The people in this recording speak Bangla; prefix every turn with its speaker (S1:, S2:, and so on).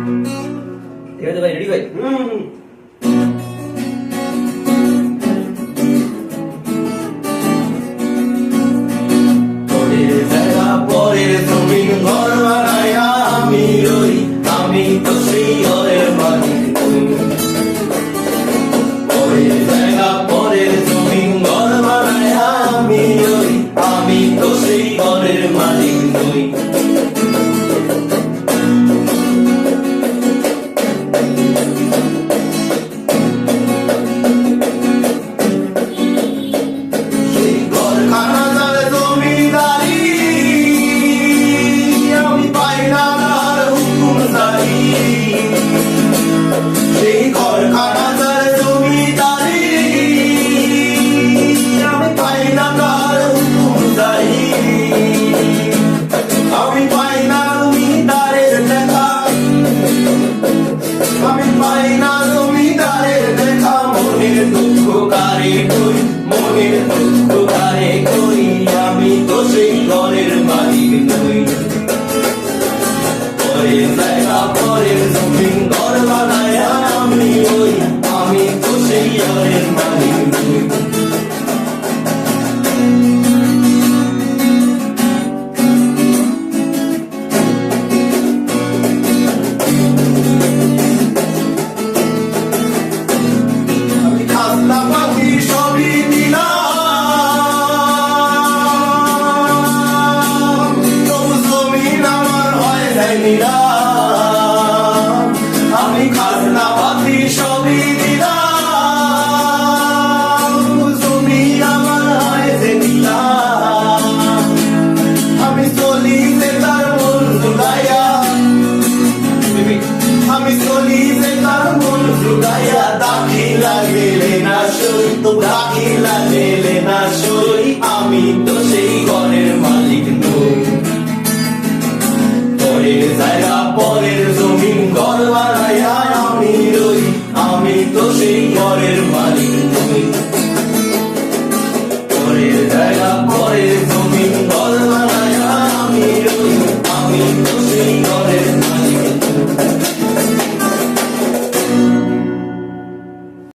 S1: ঠিক আছে ভাই, রেডি ভাই?
S2: পরের জায়গা পরের জমিন ঘর বানায়া আমি রই, আমি তো সেই ঘরের মালিক নই। পরের জায়গা পরের জমিন ঘর বানায়া আমি রই, আমি তো সেই ঘরের মালিক নই। সেই ঘরখানা যার জমিদারি, আমি পাই না তার হুকুম জারি। সেই ঘরখানা যার জমিদারি, আমি পাই না তার হুকুম জারি। আমি পাই না জমিদারের দেখা, আমি পাই না জমিদারের দেখা। মনের দুঃখ কারে কই, মনের দুঃখ কারে কই, আমি তো সেই ঘরের মালিক নই। পরের জায়গা পরের জমিন ঘর বানায়া আমি ওই, আমি তো সেই ঘরের মালিক নই।